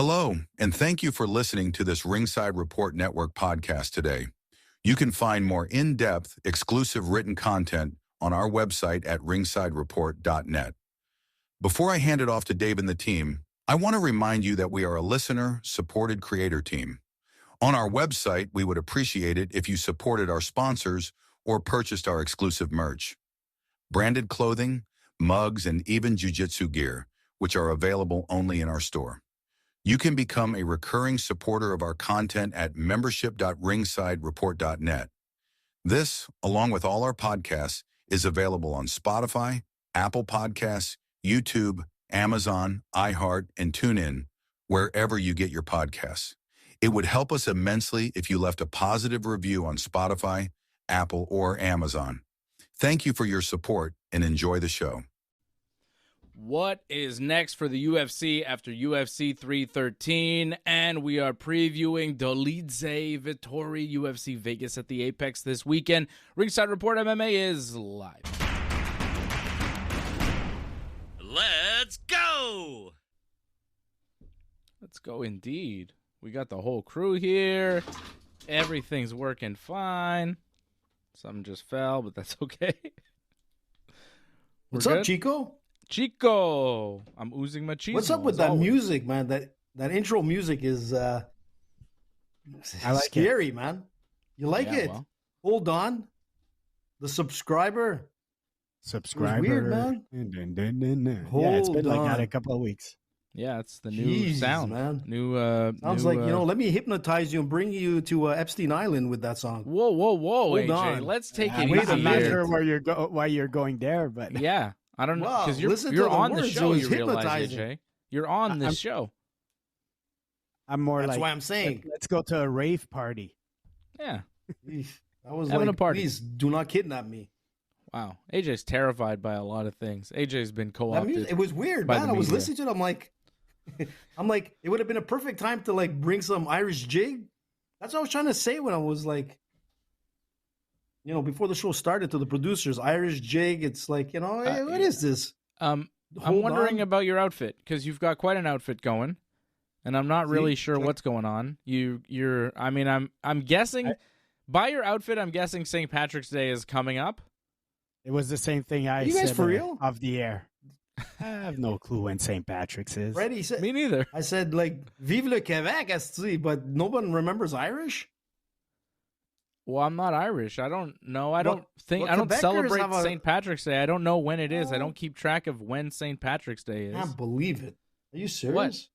Hello, and thank you for listening to this Ringside Report Network podcast today. You can find more in-depth, exclusive written content on our website at ringsidereport.net. Before I hand it off to Dave and the team, I want to remind you that we are a listener-supported creator team. On our website, we would appreciate it if you supported our sponsors or purchased our exclusive merch. Branded clothing, mugs, and even jiu-jitsu gear, which are available only in our store. You can become a recurring supporter of our content at membership.ringsidereport.net. This, along with all our podcasts, is available on Spotify, Apple Podcasts, YouTube, Amazon, iHeart, and TuneIn, wherever you get your podcasts. It would help us immensely if you left a positive review on Spotify, Apple, or Amazon. Thank you for your support and enjoy the show. What is next for the UFC after UFC 313? And we are previewing Dolidze Vettori UFC Vegas at the Apex this weekend. Ringside Report MMA is live. Let's go! Let's go indeed. We got the whole crew here. Everything's working fine. Something just fell, but that's okay. What's up, Chico? Chico, I'm oozing my cheese. What's up with that music, man? That intro music is I like scary, man. You like it? Well. Hold on. The subscriber. Weird, man. It's been like that a couple of weeks. Yeah, it's the new sound, man. Sounds like, let me hypnotize you and bring you to Epstein Island with that song. Whoa, Hold AJ. on. Let's take it easy. I'm not sure why you're going there, but yeah. I don't know, because you're on the show, you realize, AJ. You're on this show. I'm more That's why I'm saying. Let's go to a rave party. Yeah. I was having like, a party. Please do not kidnap me. Wow. AJ's terrified by a lot of things. AJ's been co-opted. It was weird, man. I was listening to it. I'm like, it would have been a perfect time to like bring some Irish jig. That's what I was trying to say when I was like, before the show started, to the producers, Irish jig. It's like, hey, what is this? I'm wondering about your outfit, because you've got quite an outfit going, and I'm not really sure what's going on. I'm guessing by your outfit, I'm guessing St. Patrick's Day is coming up. It was the same thing I said for real? Off the air. I have no clue when St. Patrick's is. Freddie said, me neither. I said, like, Vive le Québec, but no one remembers Irish? Well, I'm not Irish. I don't know. I don't celebrate St. Patrick's Day. I don't know when it is. I don't keep track of when St. Patrick's Day is. I can't believe it. Are you serious?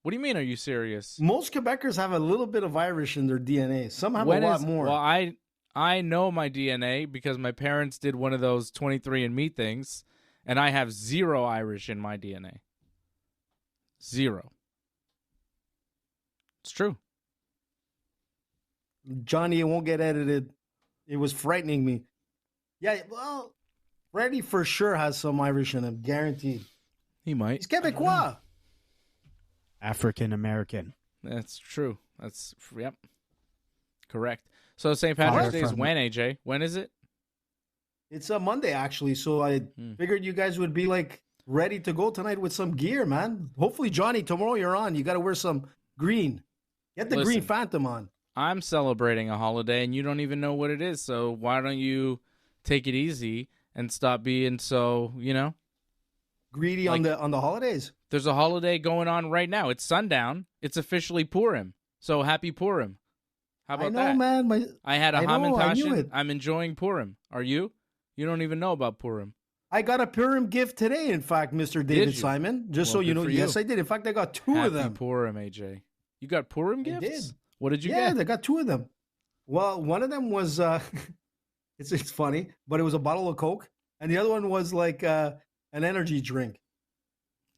What do you mean, are you serious? Most Quebecers have a little bit of Irish in their DNA. Some have a lot more. Well, I know my DNA because my parents did one of those 23andMe things, and I have 0 Irish in my DNA. 0. It's true. Johnny, it won't get edited. It was frightening me. Yeah, well, Freddie for sure has some Irish in him, guaranteed. He might. He's Quebecois. African American. That's true. Yep. Correct. So St. Patrick's Day is when, AJ? When is it? It's a Monday, actually. So I figured you guys would be like ready to go tonight with some gear, man. Hopefully, Johnny, tomorrow you're on. You got to wear some green. Get the green Phantom on. I'm celebrating a holiday, and you don't even know what it is. So why don't you take it easy and stop being so, greedy on the holidays? There's a holiday going on right now. It's sundown. It's officially Purim. So happy Purim. How about that? I know, man. I had a Hamantashen. I'm enjoying Purim. Are you? You don't even know about Purim. I got a Purim gift today, in fact, Mr. David Simon. Just so you know, yes, I did. In fact, I got 2 of them. Happy Purim, AJ. You got Purim gifts? I did. What did you get? Yeah, I got 2 of them. Well, one of them was, it's funny, but it was a bottle of Coke. And the other one was like an energy drink.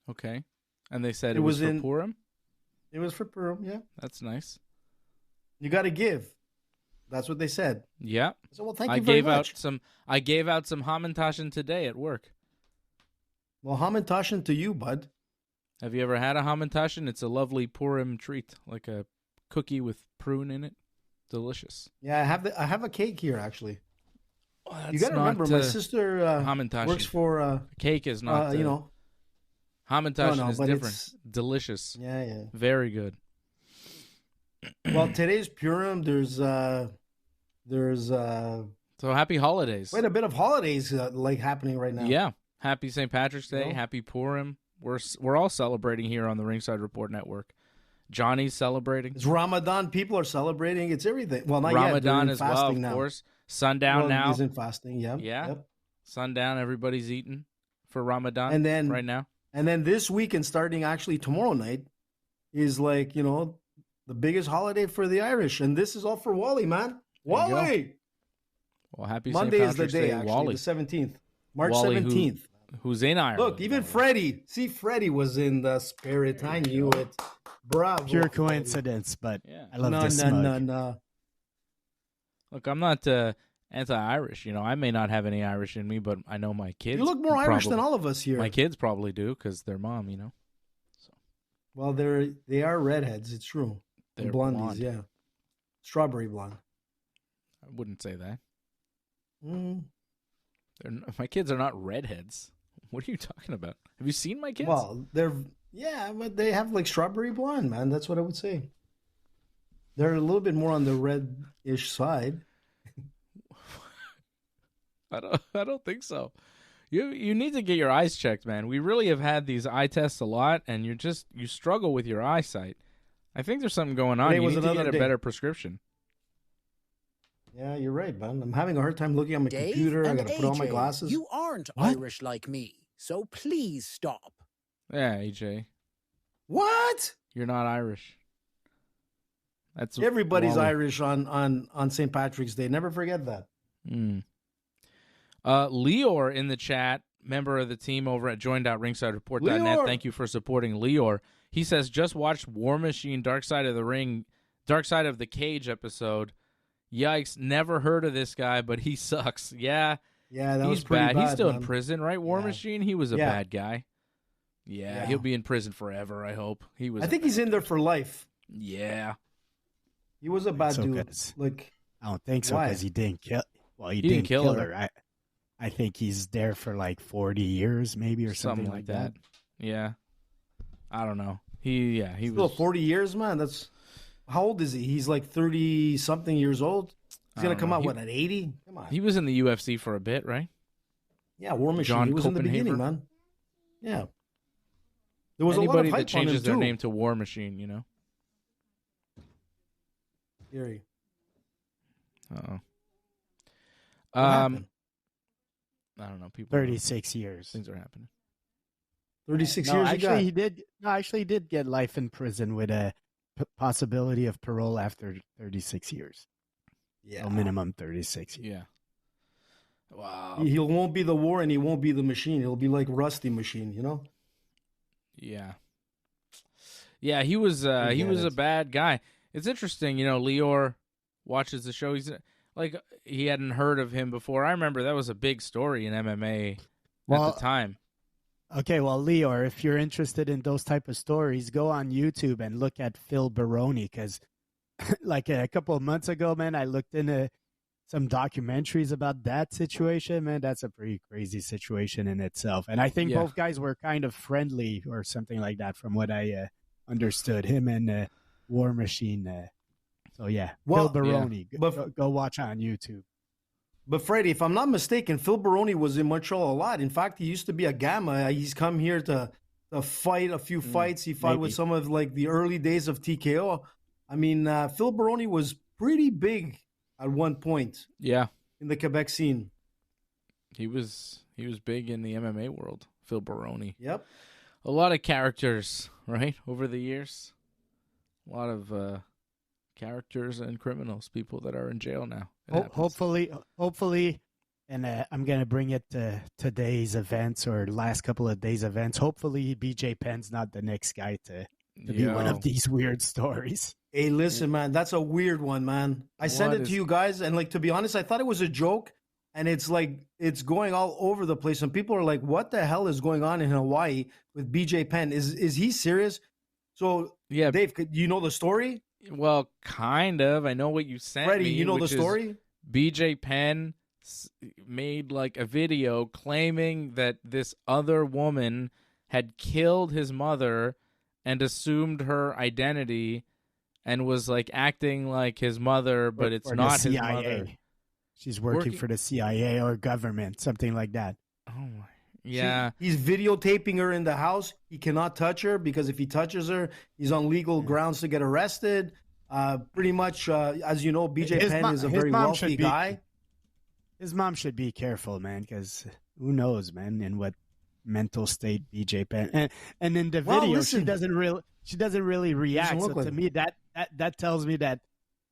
Okay. And they said it was for Purim? It was for Purim, yeah. That's nice. You got to give. That's what they said. Yeah. So, well, thank you very much. I gave out some Hamantashen today at work. Well, Hamantashen to you, bud. Have you ever had a Hamantashen? It's a lovely Purim treat, like a cookie with prune in it. Delicious. Yeah, I have a cake here, actually. Well, you got to remember, my sister works for... cake is not... Hamantaschen is different. It's delicious. Yeah. Very good. Well, today's Purim. There's so happy holidays. Quite a bit of holidays happening right now. Yeah. Happy St. Patrick's Day. Happy Purim. We're all celebrating here on the Ringside Report Network. Johnny's celebrating. It's Ramadan. People are celebrating. It's everything. Well, not Ramadan yet. as well, of course. Sundown now. He's in fasting. Yeah. Yep. Sundown. Everybody's eating for Ramadan right now. And then this week and starting actually tomorrow night is the biggest holiday for the Irish. And this is all for Wally, man. Wally! Well, happy Monday St. Patrick's is the day, Day, actually, Wally. the 17th. March Wally 17th. Who's in Ireland. Look, even Freddie. See, Freddie was in the spirit. I knew it. Bravo. Pure coincidence, but I love this smug. No. Look, I'm not anti-Irish. I may not have any Irish in me, but I know my kids. You look more Irish than all of us here. My kids probably do because their mom, So. Well, they are redheads. It's true. They're blondies, blonde. yeah. Strawberry blonde. I wouldn't say that. My kids are not redheads. What are you talking about? Have you seen my kids? Well, but they have strawberry blonde, man. That's what I would say. They're a little bit more on the red-ish side. I don't think so. You need to get your eyes checked, man. We really have had these eye tests a lot, and you struggle with your eyesight. I think there's something going on. You need to get a better prescription. Yeah, you're right, man. I'm having a hard time looking at my computer. I got to put on my glasses. You aren't Irish like me, so please stop. Yeah, AJ. What? You're not Irish. That's everybody's Irish on St. Patrick's Day. Never forget that. Leor in the chat, member of the team over at join.ringsidereport.net. Thank you for supporting Leor. He says, just watched War Machine Dark Side of the Cage episode. Yikes, never heard of this guy, but he sucks. Yeah, that was pretty bad. He's still man. in prison, right? War Machine? He was a bad guy. Yeah, he'll be in prison forever, I hope. I think he's in there for life. Yeah. He was a bad dude. I don't think so because he didn't kill. Well, he didn't kill her. I think he's there for 40 years, maybe, or something like that. Yeah, I don't know. He still was 40 years, man. That's how old is he? He's 30 something years old. He's gonna come out at 80. Come on. He was in the UFC for a bit, right? Yeah, War Machine. He was in the beginning, man. Yeah. There was anybody a lot of that changes their name to War Machine, Gary. Uh-oh. I don't know. People 36 years. Things are happening. 36 years. Actually, he did get life in prison with a possibility of parole after 36 years. Yeah, so minimum 36 years. Yeah. Wow. He won't be the War, and he won't be the Machine. He'll be like Rusty Machine, Yeah. Yeah, he was a bad guy. It's interesting, Leor watches the show. He's he hadn't heard of him before. I remember that was a big story in MMA at the time. Okay, well, Leor, if you're interested in those type of stories, go on YouTube and look at Phil Baroni because, a couple of months ago, man, I looked into some documentaries about that situation. Man, that's a pretty crazy situation in itself. And I think both guys were kind of friendly or something like that, from what I understood. Him and War Machine. So yeah, Phil Baroni. Yeah. Go watch on YouTube. But Freddie, if I'm not mistaken, Phil Baroni was in Montreal a lot. In fact, he used to be a Gamma. He's come here to fight a few fights. He fought with some of the early days of TKO. I mean, Phil Baroni was pretty big at one point. Yeah, in the Quebec scene, he was big in the MMA world. Phil Baroni. Yep, a lot of characters, right, over the years. A lot of characters and criminals, people that are in jail now. Hopefully, and I'm going to bring it to today's events or last couple of days' events. Hopefully, BJ Penn's not the next guy to be one of these weird stories. Hey, listen, man, that's a weird one, man. I sent it to you guys, and to be honest, I thought it was a joke, and it's it's going all over the place, and people are like, what the hell is going on in Hawaii with BJ Penn? Is he serious? So, yeah, Dave, you know the story? Well, kind of. I know what you sent Freddie, me. You know the story? BJ Penn made a video claiming that this other woman had killed his mother and assumed her identity and was like acting like his mother, but it's not his mother. She's working for the CIA or government, something like that. Oh my. Yeah. He's videotaping her in the house. He cannot touch her because if he touches her, he's on legal grounds to get arrested. Pretty much, as you know, BJ Penn is a very wealthy guy. His mom should be careful, man, because who knows, man, in what mental state BJ Penn and in the video she doesn't really react. So to me, that tells me that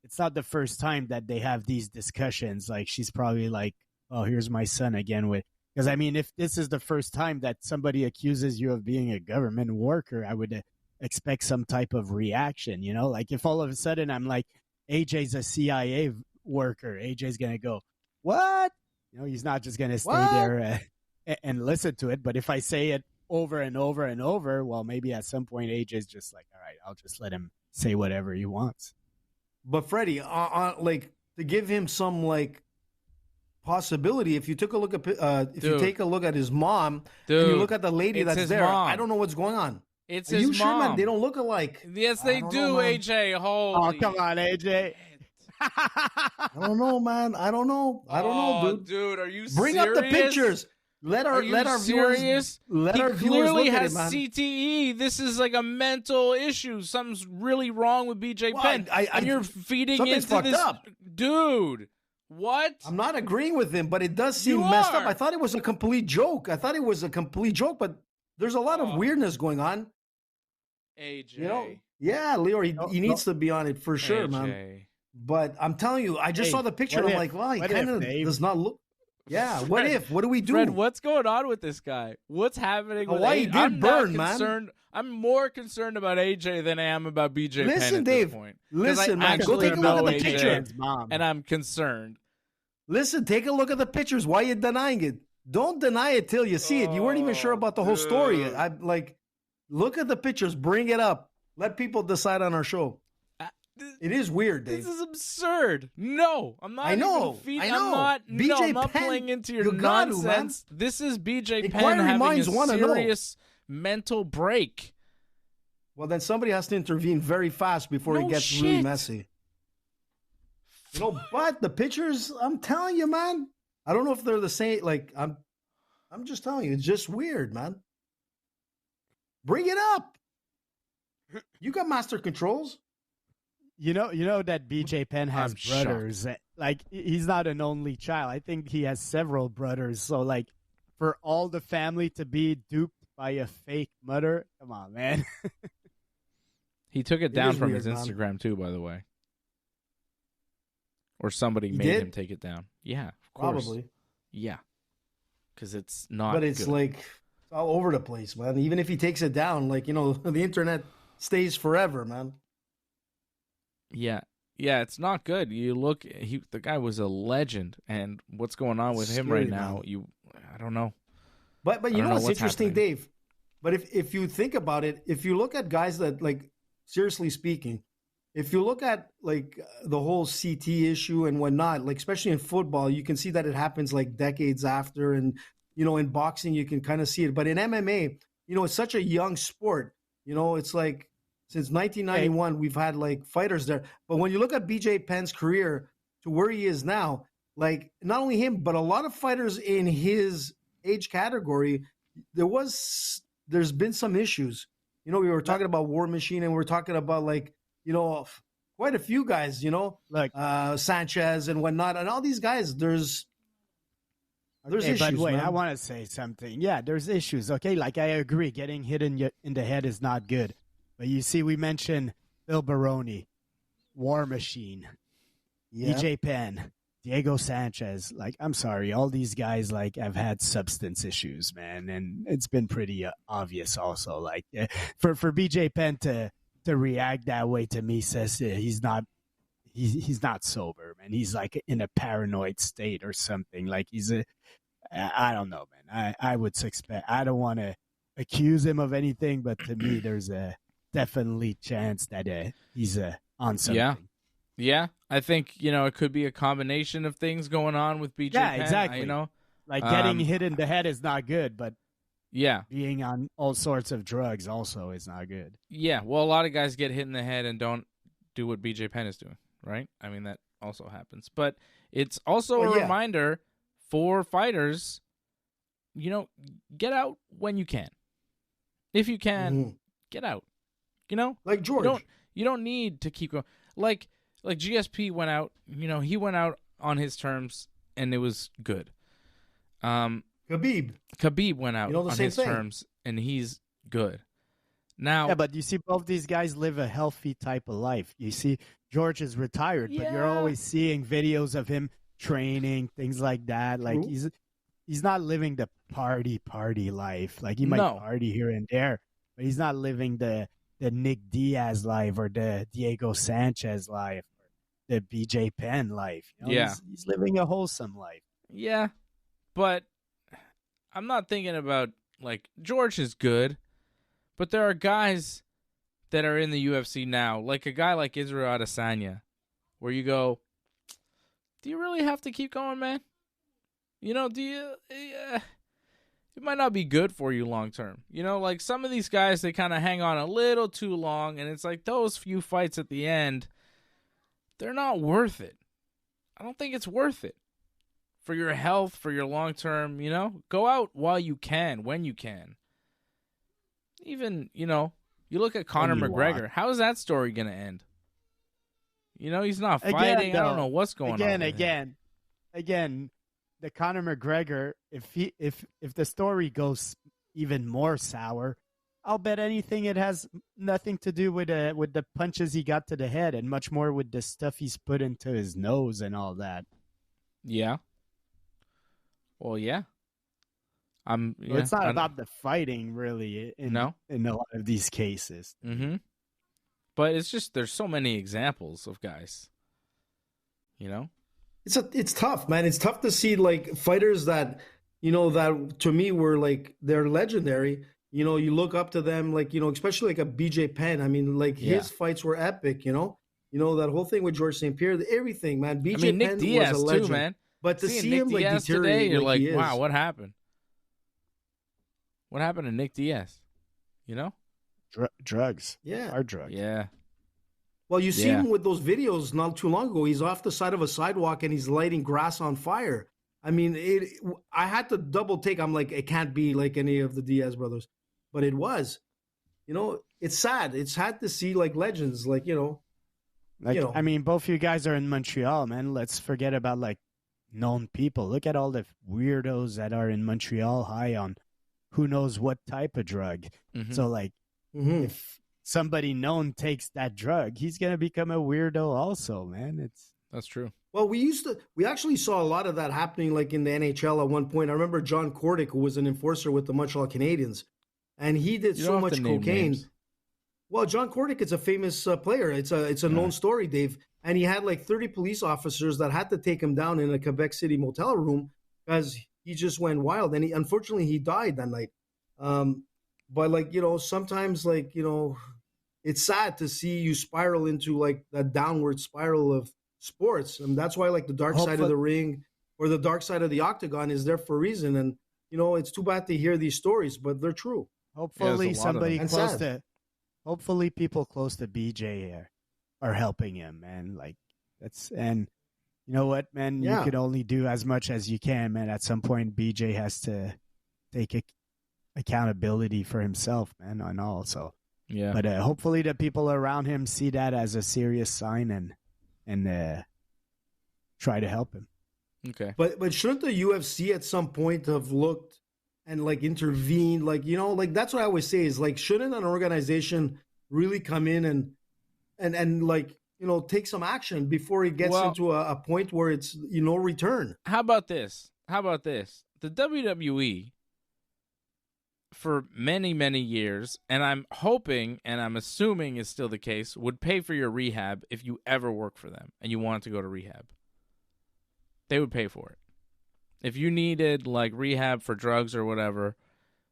it's not the first time that they have these discussions. Like she's probably like, "Oh, here's my son again." Because I mean, if this is the first time that somebody accuses you of being a government worker, I would expect some type of reaction. You know, like if all of a sudden I'm like, "AJ's a CIA worker," AJ's gonna go, "What?" You know, he's not just gonna stay there and listen to it. But if I say it over and over and over, well, maybe at some point AJ's just like, all right, I'll just let him say whatever he wants. But Freddie, like to give him some like possibility, if you took a look at you take a look at his mom and you look at the lady that's there, mom. I don't know what's going on. It's Are his you mom. Sure, man? They don't look alike. Yes, they do, know, AJ. Holy. Oh, come on, AJ. I don't know, man. I don't know, dude. Dude, are you Bring serious? up the pictures. Let our serious? Let he our viewers clearly look at has it, man. CTE. This is like a mental issue. Something's really wrong with BJ Penn. And you're feeding into this, up. Dude. What? I'm not agreeing with him, but it does seem messed up. I thought it was a complete joke. But there's a lot of weirdness going on. AJ. You know? Yeah, Leo, he needs to be on it for sure, man. But I'm telling you, I just saw the picture. And I'm like, well, he kind of does not look. Yeah, what if? What do we do? Fred, what's going on with this guy? What's happening with Hawaii AJ? did burn, man. I'm more concerned about AJ than I am about BJ Penn at Dave, this point. Listen, man, go take a look at the picture. And I'm concerned. Listen, take a look at the pictures. Why are you denying it? Don't deny it till you see it. You weren't even sure about the whole story. I'm like, look at the pictures. Bring it up. Let people decide on our show. It is weird, Dave. This is absurd. No, I'm not. I know. I'm not playing into your nonsense. This is BJ Penn having a serious mental break. Well, then somebody has to intervene very fast before it gets really messy. You know, but the pictures, I'm telling you, man. I don't know if they're the same. Like, I'm just telling you, it's just weird, man. Bring it up. You got master controls. You know that BJ Penn has brothers. Shocked. Like, he's not an only child. I think he has several brothers. So, like, for all the family to be duped by a fake mother, come on, man. He took it down from his Instagram too, by the way. Or somebody made him take it down. Yeah, of course. Probably. Yeah. Because it's not But it's good. like, it's all over the place, man. Even if he takes it down, like, you know, the internet stays forever, man. Yeah. Yeah, it's not good. You look, the guy was a legend, and what's going on with him right now, I don't know. But you know what's interesting, happening. Dave? But if you think about it, if you look at guys that, like, seriously speaking, if you look at, like, the whole CT issue and whatnot, like, especially in football, you can see that it happens, like, decades after. And, you know, in boxing, you can kind of see it. But in MMA, you know, it's such a young sport. You know, it's like since 1991, we've had, like, fighters there. But when you look at BJ Penn's career to where he is now, like, not only him, but a lot of fighters in his age category, there's been some issues. You know, we were talking about War Machine, and we're talking about, like, you know, quite a few guys, you know, like Sanchez and whatnot. And all these guys, there's issues, but wait, man. I want to say something. Yeah, there's issues, okay? Like, I agree, getting hit in the head is not good. But you see, we mentioned Phil Baroni, War Machine, BJ Penn, Diego Sanchez. Like, I'm sorry, all these guys, like, have had substance issues, man. And it's been pretty obvious also. Like, for BJ Penn to react that way, to me, says he's not sober, man. He's like in a paranoid state or something. Like, I don't know, man. I would suspect, I don't want to accuse him of anything, but to me, there's a definitely chance that he's on something. Yeah. I think, you know, it could be a combination of things going on with BJ Penn. Exactly. You know, like, getting hit in the head is not good, but Yeah. Being on all sorts of drugs also is not good. Yeah, well, a lot of guys get hit in the head and don't do what BJ Penn is doing, right? I mean, that also happens. But it's also a reminder for fighters, get out when you can. If you can, get out. Like George. You don't need to keep going. Like GSP went out, he went out on his terms and it was good. Khabib went out on his terms and he's good. Now, yeah, but you see both these guys live a healthy type of life. You see George is retired, but you're always seeing videos of him training, things like that. Like he's not living the party life. Like he might party here and there, but he's not living the Nick Diaz life or the Diego Sanchez life or the BJ Penn life. He's living a wholesome life. Yeah, but I'm not thinking about, like, George is good, but there are guys that are in the UFC now, like a guy like Israel Adesanya, where you go, do you really have to keep going, man? Do you... it might not be good for you long term. Like some of these guys, they kind of hang on a little too long, and it's like those few fights at the end, they're not worth it. I don't think it's worth it. For your health, for your long term, go out while you can, when you can. Even, you look at Conor McGregor. How is that story going to end? He's not fighting. I don't know what's going on. Again, the Conor McGregor, if the story goes even more sour, I'll bet anything it has nothing to do with the punches he got to the head and much more with the stuff he's put into his nose and all that. Yeah. Well, yeah. It's not about the fighting, really, in a lot of these cases. Mm-hmm. But it's just there's so many examples of guys. It's tough, man. It's tough to see like fighters that that to me were like they're legendary. You look up to them, like especially like a BJ Penn. I mean, like his fights were epic. That whole thing with George St. Pierre, everything, man. BJ Penn Nick Diaz was a legend, too, man. But to see him Nick like Diaz deteriorate, today, you're like, wow, what happened? What happened to Nick Diaz? Drugs. Yeah. Hard drugs. Yeah. Well, you see him with those videos not too long ago. He's off the side of a sidewalk and he's lighting grass on fire. I mean, I had to double take. I'm like, it can't be like any of the Diaz brothers. But it was. It's sad. It's sad to see like legends, like, I mean, both you guys are in Montreal, man. Let's forget about like known people. Look at all the weirdos that are in Montreal high on who knows what type of drug. Mm-hmm. So like if somebody known takes that drug, he's going to become a weirdo also, man. That's true. Well, we actually saw a lot of that happening like in the NHL at one point. I remember John Cordick, who was an enforcer with the Montreal Canadiens, and he did so much cocaine. Well, John Cordick is a famous player. It's a known story, Dave. And he had like 30 police officers that had to take him down in a Quebec City motel room because he just went wild. And unfortunately, he died that night. But like, sometimes like, it's sad to see you spiral into like that downward spiral of sports. And that's why like the dark side of the ring or the dark side of the octagon is there for a reason. And, it's too bad to hear these stories, but they're true. Hopefully hopefully people close to BJ are helping him, man. Like and you know what, man, you could only do as much as you can, man. At some point, BJ has to take accountability for himself, man, and all. So, but hopefully the people around him see that as a serious sign and try to help him. Okay. But shouldn't the UFC at some point have looked and like intervened? Like, like that's what I always say is like, shouldn't an organization really come in and like, take some action before it gets into a point where it's, return? How about this? The WWE for many, many years, and I'm hoping and I'm assuming is still the case, would pay for your rehab if you ever work for them and you wanted to go to rehab. They would pay for it. If you needed like rehab for drugs or whatever,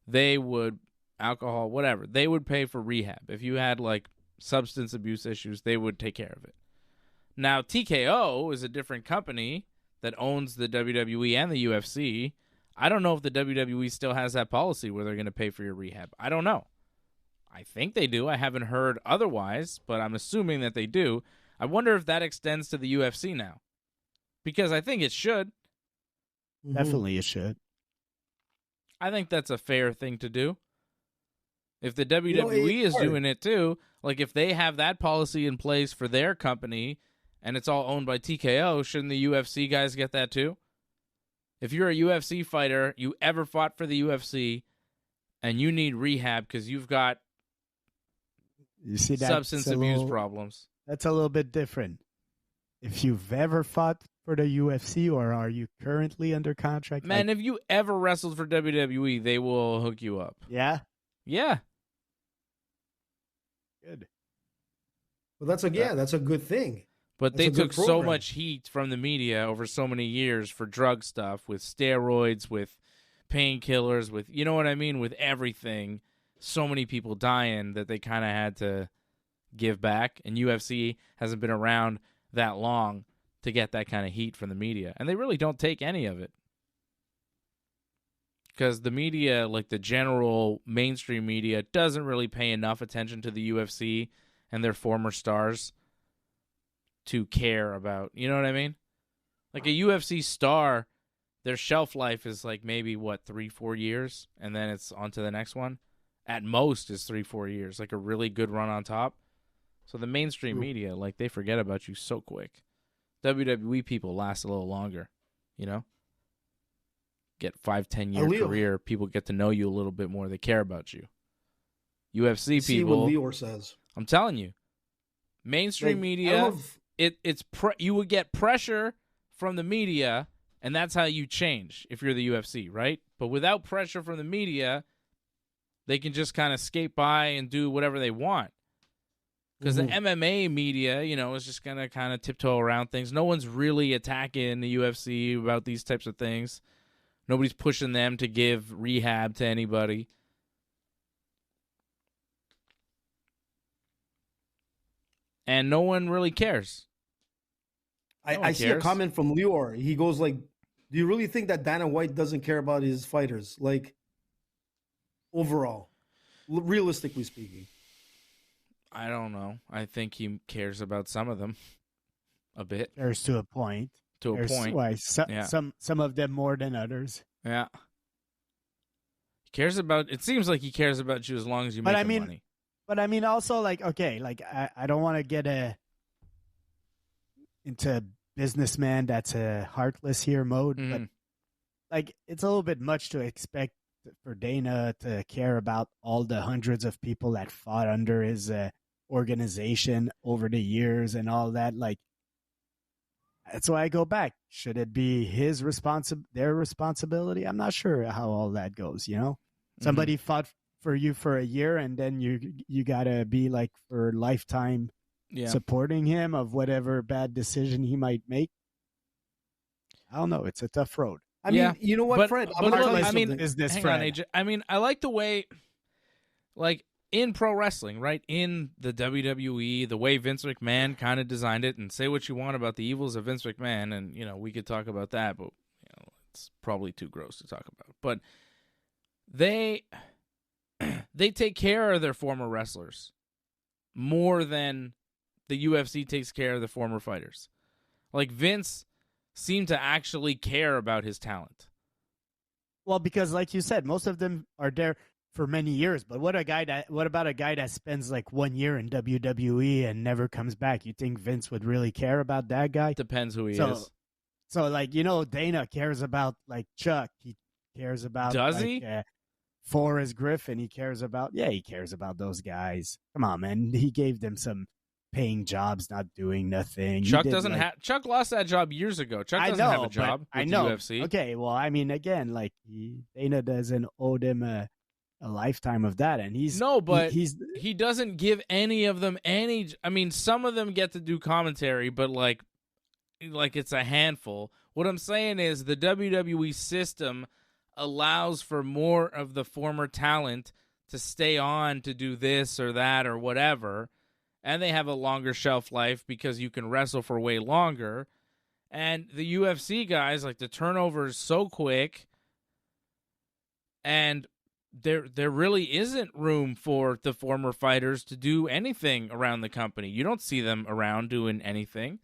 they would, alcohol, whatever, they would pay for rehab. If you had like substance abuse issues, they would take care of it. Now, TKO is a different company that owns the WWE and the UFC. I don't know if the WWE still has that policy where they're going to pay for your rehab. I don't know. I think they do. I haven't heard otherwise, but I'm assuming that they do. I wonder if that extends to the UFC now. Because I think it should. Definitely it should. I think that's a fair thing to do. If the WWE is doing it too, like if they have that policy in place for their company and it's all owned by TKO, shouldn't the UFC guys get that too? If you're a UFC fighter, you ever fought for the UFC, and you need rehab because you've got substance abuse problems. That's a little bit different. If you've ever fought for the UFC or are you currently under contract? Man, if you ever wrestled for WWE, they will hook you up. Yeah? Yeah. Good. Well, that's a good thing. But they took so much heat from the media over so many years for drug stuff, with steroids, with painkillers, with, you know what I mean, with everything. So many people dying that they kind of had to give back. And UFC hasn't been around that long to get that kind of heat from the media. And they really don't take any of it. Because the media, like the general mainstream media, doesn't really pay enough attention to the UFC and their former stars to care about, you know what I mean? Like a UFC star, their shelf life is like maybe, 3-4 years, and then it's on to the next one. At most is 3-4 years, like a really good run on top. So the mainstream media, like, they forget about you so quick. WWE people last a little longer, you know? Get 5-10 year career, people get to know you a little bit more, they care about you. UFC people, see what Lior says. I'm telling you, mainstream media, you would get pressure from the media, and that's how you change if you're the UFC, right? But without pressure from the media, they can just kind of skate by and do whatever they want. Because the MMA media, is just going to kind of tiptoe around things. No one's really attacking the UFC about these types of things. Nobody's pushing them to give rehab to anybody. And no one really cares. I see a comment from Lior. He goes like, do you really think that Dana White doesn't care about his fighters? Like, overall, realistically speaking. I don't know. I think he cares about some of them a bit. Cares to a point. Why, some of them more than others. Yeah. He cares about, it seems like he cares about you as long as you make money. But I mean, also, like, okay, like, I don't want to get into a businessman that's a heartless here mode, but, like, it's a little bit much to expect for Dana to care about all the hundreds of people that fought under his organization over the years and all that. Like, that's why I go back. Should it be their responsibility? I'm not sure how all that goes, Somebody fought for you for a year, and then you gotta be like for lifetime supporting him of whatever bad decision he might make. I don't know. It's a tough road. I mean, you know what, Fred? I like the way, like, in pro wrestling, right? In the WWE, the way Vince McMahon kind of designed it, and say what you want about the evils of Vince McMahon, and, we could talk about that, but, it's probably too gross to talk about. But they take care of their former wrestlers more than the UFC takes care of the former fighters. Like, Vince seemed to actually care about his talent. Well, because like you said, most of them are there for many years. But what about a guy that spends like 1 year in WWE and never comes back? You think Vince would really care about that guy? Depends who he is. So like, Dana cares about like Chuck. He cares about he? Forrest Griffin. He cares about those guys. Come on, man. He gave them some paying jobs, not doing nothing. Chuck doesn't have. Chuck lost that job years ago. Chuck doesn't have a job. I know. UFC. Okay, well, I mean, again, like Dana doesn't owe them a lifetime of that, and he doesn't give any of them any. I mean, some of them get to do commentary, but like it's a handful. What I'm saying is the WWE system allows for more of the former talent to stay on to do this or that or whatever. And they have a longer shelf life because you can wrestle for way longer. And the UFC guys, like, the turnover is so quick And there really isn't room for the former fighters to do anything around the company. You don't see them around doing anything.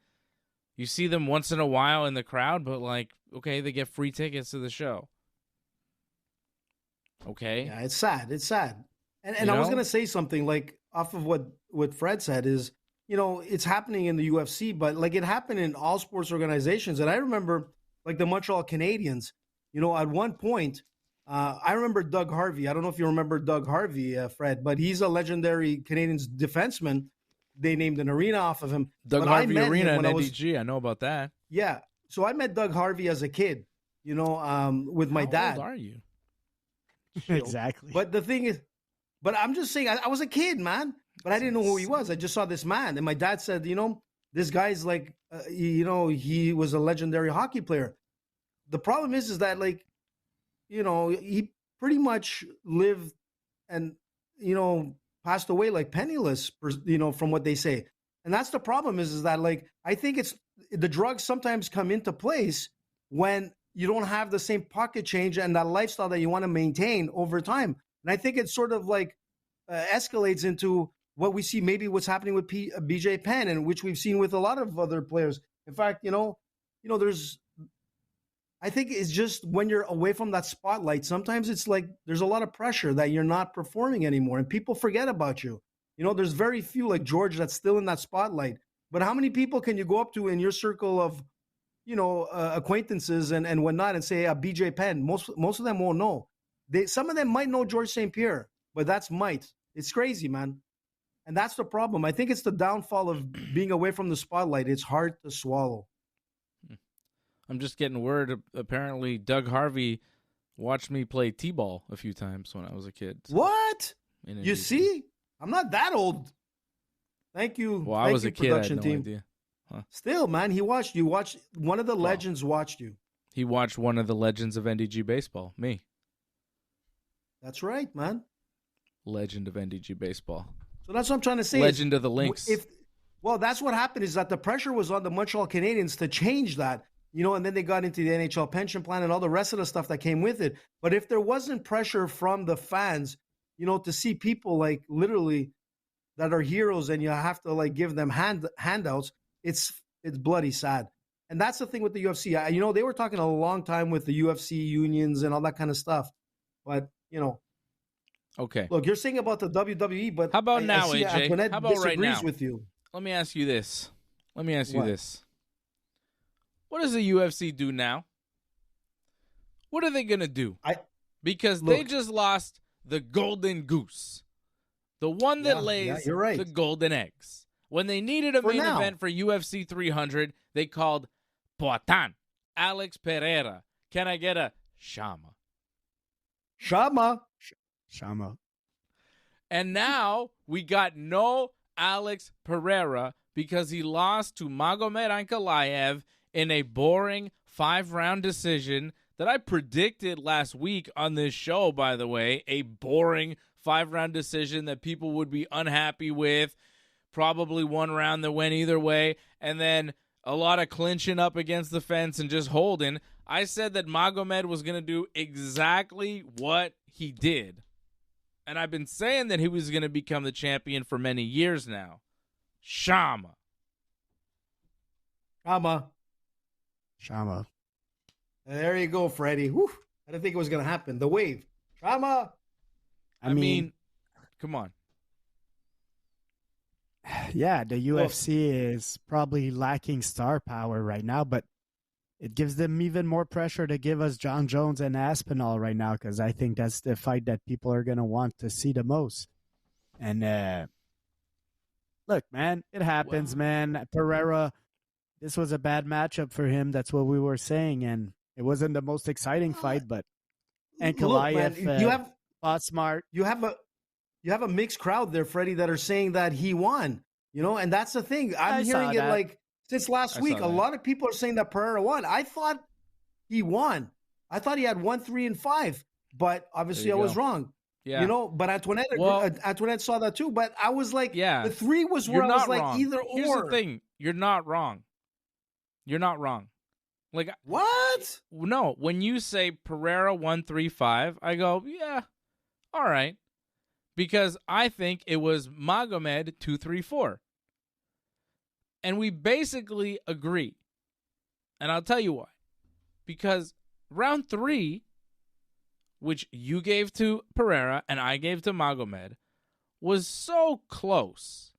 You see them once in a while in the crowd, but like, okay, they get free tickets to the show. Okay. Yeah, it's sad. It's sad. And I was going to say something like off of what Fred said is, it's happening in the UFC, but like it happened in all sports organizations. And I remember like the Montreal Canadiens, at one point, I remember Doug Harvey. I don't know if you remember Doug Harvey, Fred, but he's a legendary Canadian defenseman. They named an arena off of him. Doug Harvey Arena in NDG. I know about that. Yeah. So I met Doug Harvey as a kid, with my dad. How old are you? Exactly. But the thing is, I'm just saying, I was a kid, man, but I didn't know who he was. I just saw this man. And my dad said, this guy's like, he was a legendary hockey player. The problem is that like, he pretty much lived and, passed away like penniless, from what they say. And that's the problem is that like, I think it's the drugs sometimes come into place when you don't have the same pocket change and that lifestyle that you want to maintain over time. And I think it sort of like escalates into what we see, maybe what's happening with BJ Penn, and which we've seen with a lot of other players. In fact, I think it's just when you're away from that spotlight, sometimes it's like there's a lot of pressure that you're not performing anymore and people forget about you. There's very few like George that's still in that spotlight. But how many people can you go up to in your circle of, acquaintances and whatnot and say, BJ Penn? Most of them won't know. Some of them might know George St. Pierre, but that's might. It's crazy, man. And that's the problem. I think it's the downfall of being away from the spotlight. It's hard to swallow. I'm just getting word. Apparently, Doug Harvey watched me play T-ball a few times when I was a kid. So. What? You see? I'm not that old. Thank you. Well, I was a kid. I had no team. idea. Huh. Still, man, he watched you. One of the legends watched you. He watched one of the legends of NDG baseball, me. That's right, man. Legend of NDG baseball. So that's what I'm trying to say. Legend of the Lynx. Well, that's what happened is that the pressure was on the Montreal Canadiens to change that, and then they got into the NHL pension plan and all the rest of the stuff that came with it. But if there wasn't pressure from the fans, to see people like literally that are heroes and you have to like give them handouts, it's bloody sad. And that's the thing with the UFC. They were talking a long time with the UFC unions and all that kind of stuff. But, okay. Look, you're saying about the WWE, but how about now, AJ? Antoinette how about right now? With you. Let me ask you this. What does the UFC do now? What are they going to do? Because they just lost the golden goose. The one that lays the golden eggs. When they needed a main event for UFC 300, they called Poatan, Alex Pereira. Can I get a Shama? Shama. And now we got no Alex Pereira because he lost to Magomed Ankalaev in a boring 5-round decision that I predicted last week on this show, by the way. A boring 5-round decision that people would be unhappy with. Probably one round that went either way. And then a lot of clinching up against the fence and just holding. I said that Magomed was going to do exactly what he did. And I've been saying that he was going to become the champion for many years now. Shama. There you go, Freddie. Whew. I didn't think it was going to happen. The wave. Shama. I mean, come on. Yeah, the UFC is probably lacking star power right now, but it gives them even more pressure to give us Jon Jones and Aspinall right now, because I think that's the fight that people are going to want to see the most. And look, man, it happens, man. Pereira, this was a bad matchup for him. That's what we were saying, and it wasn't the most exciting fight, but Ankalaev fought smart. You have a mixed crowd there, Freddie, that are saying that he won, and that's the thing. I'm hearing it like since last week. A lot of people are saying that Pereira won. I thought he won. I thought he had 1, 3, and 5, but obviously I was wrong. Yeah. But Antoinette saw that too. But I was like, the 3 was where I was like, either or. Here's the thing. You're not wrong. Like, what? No, when you say Pereira 135, I go, yeah, all right. Because I think it was Magomed 234. And we basically agree. And I'll tell you why. Because round 3, which you gave to Pereira and I gave to Magomed, was so close.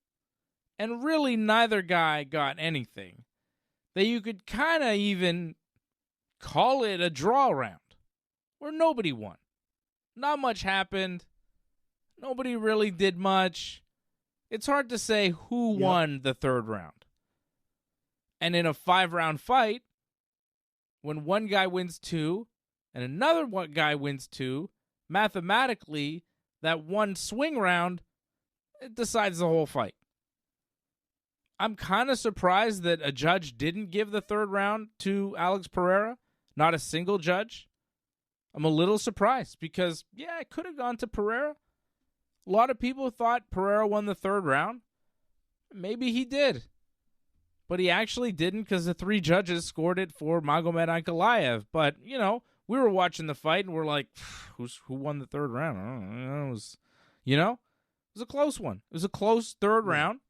And really neither guy got anything. That you could kind of even call it a draw round. Where nobody won. Not much happened. Nobody really did much. It's hard to say who won the third round. And in a 5-round fight, when one guy wins 2 and another one guy wins 2, mathematically, that one swing round, it decides the whole fight. I'm kind of surprised that a judge didn't give the third round to Alex Pereira. Not a single judge. I'm a little surprised because, yeah, it could have gone to Pereira. A lot of people thought Pereira won the third round. Maybe he did. But he actually didn't because the 3 judges scored it for Magomed Ankalaev. But, we were watching the fight and we're like, who won the third round? I don't know. It was a close one. It was a close third round.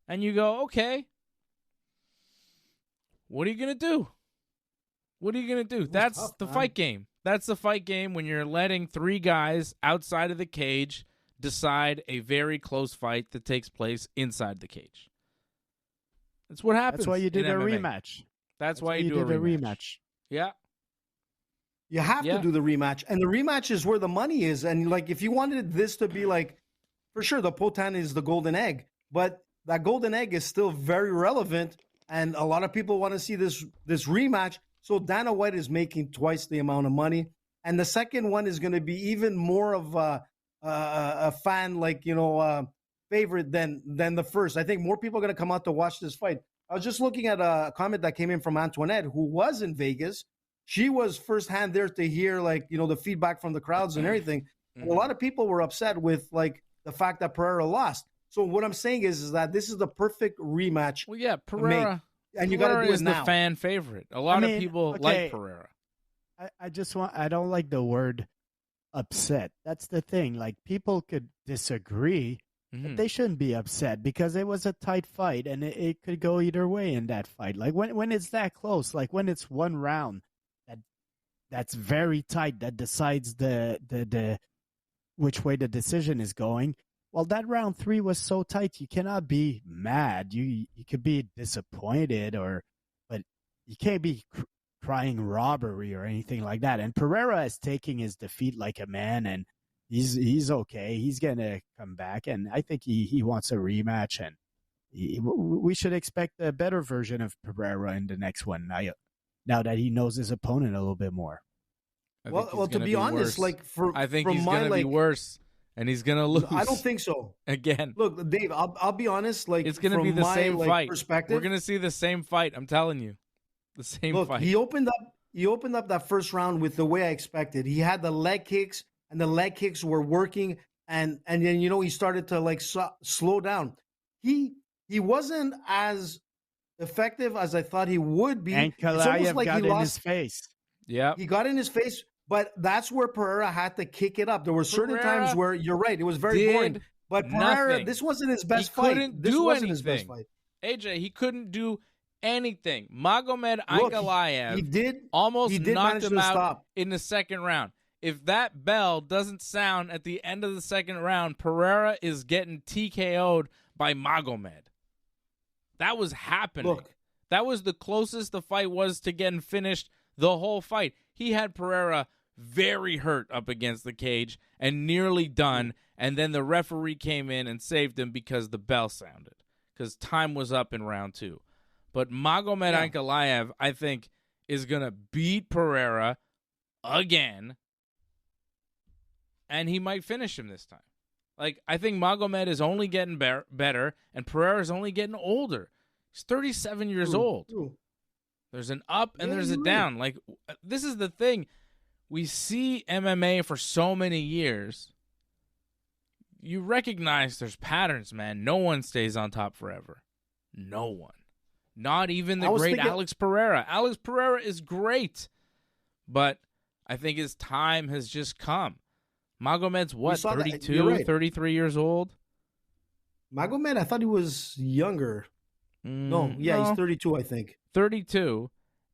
And you go, okay, what are you going to do? What are you going to do? That's tough, the fight game. That's the fight game when you're letting 3 guys outside of the cage decide a very close fight that takes place inside the cage. That's what happens. That's why you did a MMA. rematch. That's why you do a rematch. Yeah. You have to do the rematch. And the rematch is where the money is. And, like, if you wanted this to be, like, for sure, the Potan is the golden egg. But that golden egg is still very relevant. And a lot of people want to see this rematch. So Dana White is making twice the amount of money. And the second one is going to be even more of a fan, favorite than the first. I think more people are going to come out to watch this fight. I was just looking at a comment that came in from Antoinette, who was in Vegas. She was firsthand there to hear, the feedback from the crowds and everything. And a lot of people were upset with, the fact that Pereira lost. So what I'm saying is that this is the perfect rematch. Well, yeah, Pereira. And you got to do it is now. The fan favorite. A lot of people like Pereira. I don't like the word upset. That's the thing. Like, people could disagree, but they shouldn't be upset because it was a tight fight and it could go either way in that fight. Like, when it's that close, like when it's one round that's very tight that decides the which way the decision is going. Well, that round 3 was so tight, you cannot be mad. You could be disappointed, but you can't be crying robbery or anything like that. And Pereira is taking his defeat like a man, and he's okay. He's gonna come back, and I think he wants a rematch. And we should expect a better version of Pereira in the next one. Now that he knows his opponent a little bit more. Well, to be honest, I think he's going to be worse. And he's going to lose. I don't think so. Again. Look, Dave, I'll be honest. It's going to be the same fight. Perspective, we're going to see the same fight. I'm telling you. The same fight. He opened up that first round with the way I expected. He had the leg kicks, and the leg kicks were working. And then, he started to, slow down. He wasn't as effective as I thought he would be. And Kalayev got in his face. Yeah. He got in his face. But that's where Pereira had to kick it up. There were certain times where you're right; it was very boring. But Pereira, this wasn't his best fight. This wasn't his best fight. AJ, he couldn't do anything. Magomed Ankalaev almost knocked him out in the second round. If that bell doesn't sound at the end of the second round, Pereira is getting TKO'd by Magomed. That was happening. That was the closest the fight was to getting finished the whole fight. He had Pereira very hurt up against the cage and nearly done, and then the referee came in and saved him because the bell sounded, because time was up in round 2. But Magomed Ankalaev, I think, is going to beat Pereira again, and he might finish him this time. I think Magomed is only getting better, and Pereira is only getting older. He's 37 years old. There's an up and there's a down. This is the thing. We see MMA for so many years. You recognize there's patterns, man. No one stays on top forever. No one. Not even the great Alex Pereira. Alex Pereira is great, but I think his time has just come. Magomed's what, 32, right. 33 years old? Magomed, I thought he was younger. No, he's 32, I think. 32,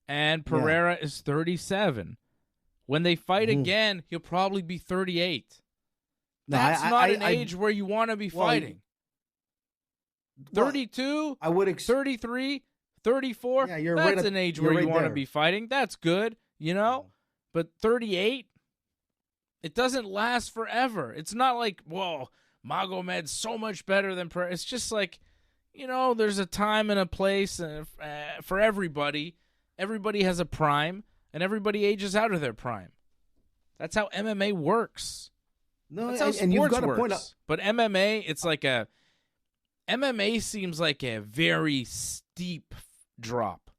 and Pereira is 37. When they fight again, he'll probably be 38. That's not an age where you want to be fighting. 32, 33, 34, that's an age where you want to be fighting. That's good, you know? But 38, it doesn't last forever. It's not like, whoa, Magomed's so much better than Pereira. It's just like, you know, there's a time and a place for everybody. Everybody has a prime, and everybody ages out of their prime. That's how MMA works. No, that's how sports you've got works. To point out. But MMA, it's like MMA seems like a very steep drop.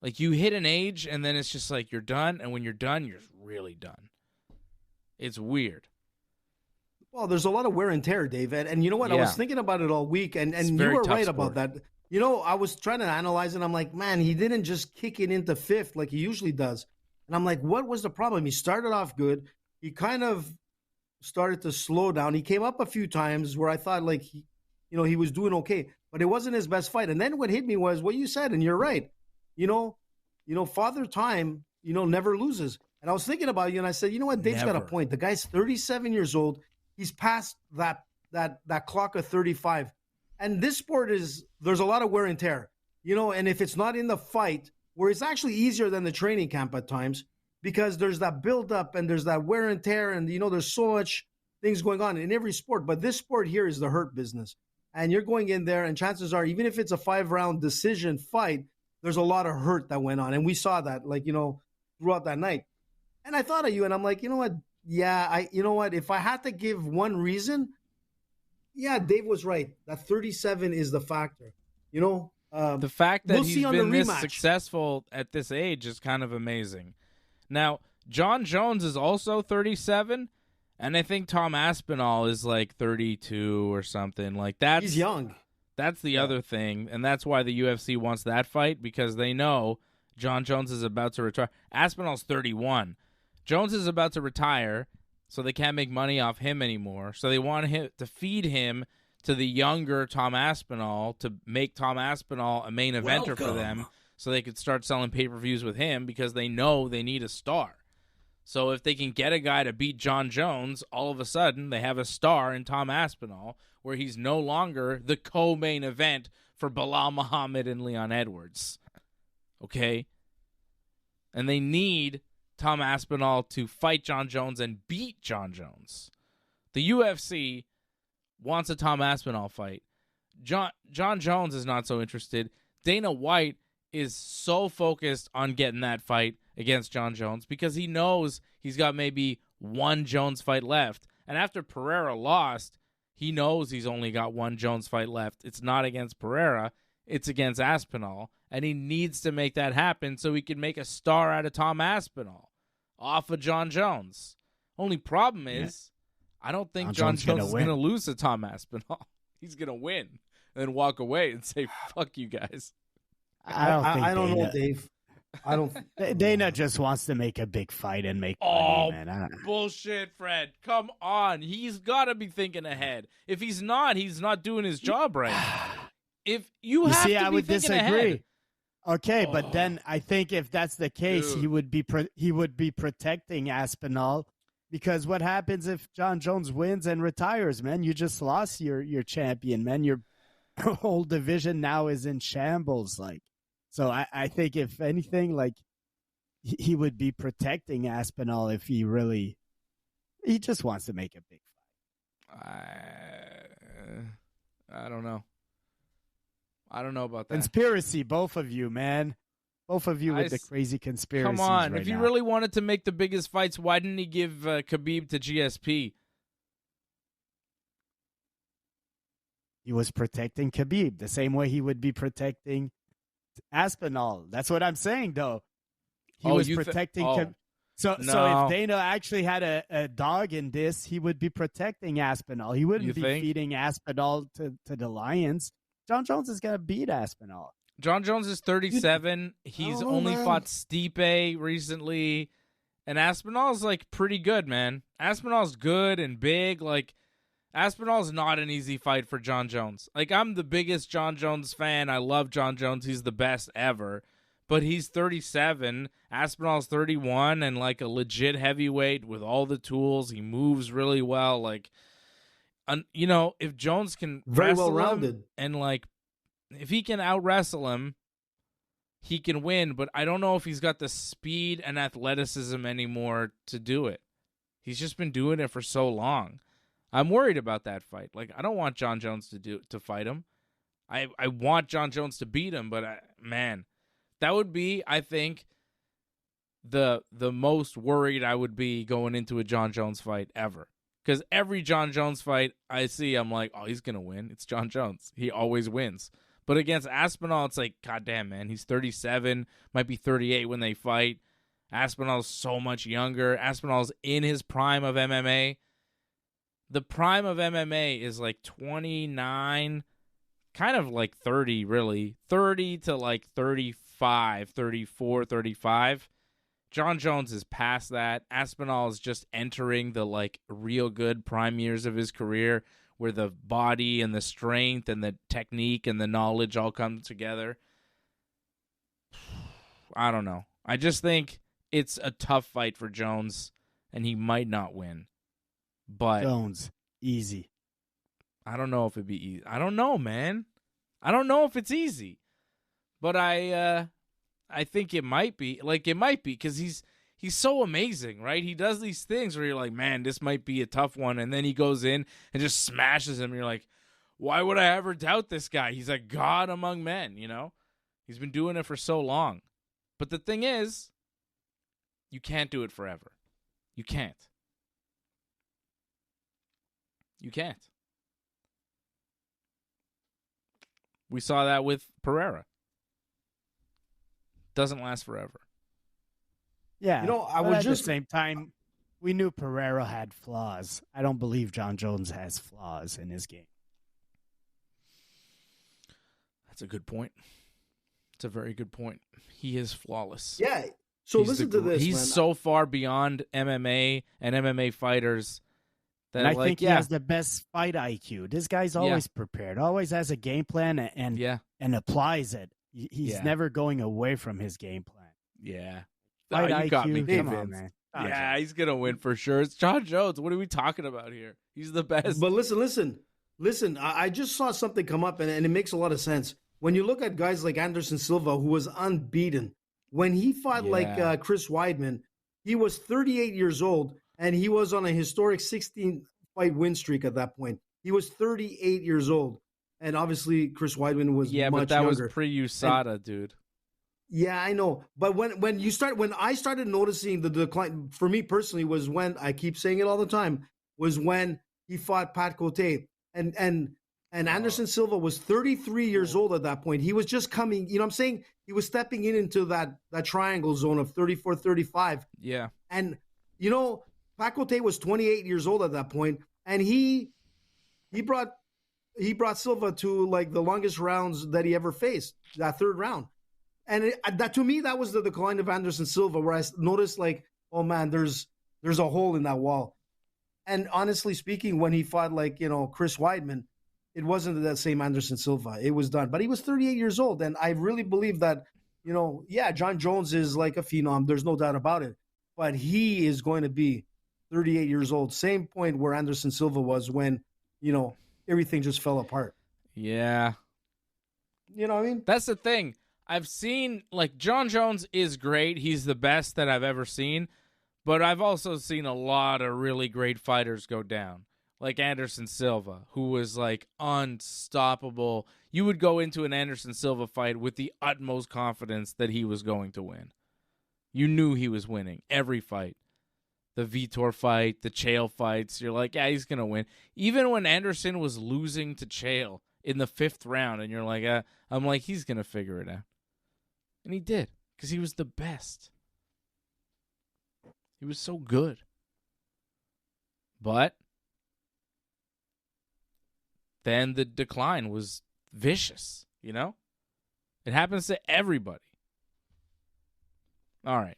Like you hit an age, and then it's just like you're done, and when you're done, you're really done. It's weird. Well, there's a lot of wear and tear, David. And you know what? I was thinking about it all week, and you were right about that. You know, I was trying to analyze it. I'm like, man, he didn't just kick it into fifth like he usually does. And I'm like, what was the problem? He started off good. He kind of started to slow down. He came up a few times where I thought like he was doing okay, but it wasn't his best fight. And then what hit me was what you said, and you're right. You know, Father Time, never loses. And I was thinking about you, and I said, you know what? Dave's got a point. The guy's 37 years old. He's past that clock of 35. And this sport there's a lot of wear and tear, and if it's not in the fight, where it's actually easier than the training camp at times, because there's that buildup and there's that wear and tear, and, there's so much things going on in every sport. But this sport here is the hurt business. And you're going in there, and chances are, even if it's a 5-round decision fight, there's a lot of hurt that went on. And we saw that, throughout that night. And I thought of you, and I'm like, you know what? Yeah, if I had to give one reason, Dave was right. That 37 is the factor. The fact that he's been this successful at this age is kind of amazing. Now, Jon Jones is also 37, and I think Tom Aspinall is like 32 or something. Like he's young. That's the other thing, and that's why the UFC wants that fight, because they know Jon Jones is about to retire. Aspinall's 31. Jones is about to retire, so they can't make money off him anymore. So they want him to feed him to the younger Tom Aspinall to make Tom Aspinall a main eventer for them, so they could start selling pay-per-views with him, because they know they need a star. So if they can get a guy to beat Jon Jones, all of a sudden they have a star in Tom Aspinall, where he's no longer the co-main event for Belal Muhammad and Leon Edwards. Okay? And they need Tom Aspinall to fight Jon Jones and beat Jon Jones. The UFC wants a Tom Aspinall fight. Jon Jones is not so interested. Dana White is so focused on getting that fight against Jon Jones because he knows he's got maybe one Jones fight left. And after Pereira lost, he knows he's only got one Jones fight left. It's not against Pereira. It's against Aspinall. And he needs to make that happen so he can make a star out of Tom Aspinall off of Jon Jones. Only problem is, I don't think Jon Jones is going to lose to Tom Aspinall. He's going to win and then walk away and say, fuck you guys. I don't know, Dave. I don't. Dana just wants to make a big fight and make money, man. Bullshit, Fred. Come on. He's got to be thinking ahead. If he's not doing his job right. If you have to I be would thinking disagree. ahead. Okay, but then I think if that's the case, he would be protecting Aspinall, because what happens if Jon Jones wins and retires, man? You just lost your champion, man. Your whole division now is in shambles, So I think if anything, he would be protecting Aspinall if he just wants to make a big fight. I don't know. I don't know about that. Conspiracy, both of you, man. Both of you with the crazy conspiracies. Come on. Right if he now. really wanted to make the biggest fights, why didn't he give Khabib to GSP? He was protecting Khabib the same way he would be protecting Aspinall. That's what I'm saying, though. He was protecting Khabib. So if Dana actually had a dog in this, he would be protecting Aspinall. He wouldn't be feeding Aspinall to the Lions. Jon Jones is going to beat Aspinall. Jon Jones is 37. He's only fought Stipe recently. And Aspinall's, like, pretty good, man. Aspinall's good and big. Like, Aspinall's not an easy fight for Jon Jones. Like, I'm the biggest Jon Jones fan. I love Jon Jones. He's the best ever. But he's 37. Aspinall's 31 and, like, a legit heavyweight with all the tools. He moves really well. Like, you know, if Jones can very wrestle well-rounded. him and, like, if he can out-wrestle him, he can win. But I don't know if he's got the speed and athleticism anymore to do it. He's just been doing it for so long. I'm worried about that fight. Like, I don't want Jon Jones to fight him. I want Jon Jones to beat him, but man, that would be, I think, the most worried I would be going into a Jon Jones fight ever. Because every Jon Jones fight I see, I'm like, oh, he's gonna win. It's Jon Jones. He always wins. But against Aspinall, it's like, goddamn, man, he's 37, might be 38 when they fight. Aspinall's so much younger. Aspinall's in his prime of MMA. The prime of MMA is like 29, kind of like 30, really. 30 to like 35, 34, 35. Jon Jones is past that. Aspinall is just entering the like real good prime years of his career where the body and the strength and the technique and the knowledge all come together. I don't know. I just think it's a tough fight for Jones, and he might not win. But Jones, easy. I don't know if it'd be easy. I don't know, man. I don't know if it's easy. But I think it might be. Like, it might be because he's so amazing, right? He does these things where you're like, man, this might be a tough one. And then he goes in and just smashes him. And you're like, why would I ever doubt this guy? He's a god among men, you know? He's been doing it for so long. But the thing is, you can't do it forever. You can't. You can't. We saw that with Pereira. Doesn't last forever. Yeah. You know, at the same time, we knew Pereira had flaws. I don't believe Jon Jones has flaws in his game. That's a good point. It's a very good point. He is flawless. Yeah. So listen to this. He's man. so far beyond MMA and MMA fighters that and I think he has the best fight IQ. This guy's always prepared, always has a game plan and applies it. He's never going away from his game plan. Yeah. Fight you IQ, got me. come on, man. Yeah, he's going to win for sure. It's Jon Jones. What are we talking about here? He's the best. But listen. I just saw something come up, and it makes a lot of sense. When you look at guys like Anderson Silva, who was unbeaten, when he fought like Chris Weidman, he was 38 years old, and he was on a historic 16-fight win streak at that point. He was 38 years old. And obviously, Chris Weidman was much but that younger. was pre-USADA, dude. Yeah, I know. But when I started noticing the decline, for me personally, was when, I keep saying it all the time, was when he fought Pat Cote. And Anderson Silva was 33 years old at that point. He was just coming, you know what I'm saying? He was stepping into that triangle zone of 34, 35. Yeah. And, you know, Pat Cote was 28 years old at that point, and he brought Silva to like the longest rounds that he ever faced, that third round. And that, to me, that was the decline of Anderson Silva, where I noticed like, oh man, there's a hole in that wall. And honestly speaking, when he fought like, you know, Chris Weidman, it wasn't that same Anderson Silva. It was done. But he was 38 years old. And I really believe that, you know, yeah, Jon Jones is like a phenom. There's no doubt about it. But he is going to be 38 years old. Same point where Anderson Silva was when, you know, everything just fell apart. Yeah. You know what I mean? That's the thing. I've seen, like, Jon Jones is great. He's the best that I've ever seen. But I've also seen a lot of really great fighters go down. Like Anderson Silva, who was, like, unstoppable. You would go into an Anderson Silva fight with the utmost confidence that he was going to win. You knew he was winning every fight. The Vettori fight, the Chael fights, you're like, yeah, he's going to win. Even when Anderson was losing to Chael in the 5th round, and you're like, I'm like, he's going to figure it out. And he did, because he was the best. He was so good. But then the decline was vicious, you know? It happens to everybody. All right.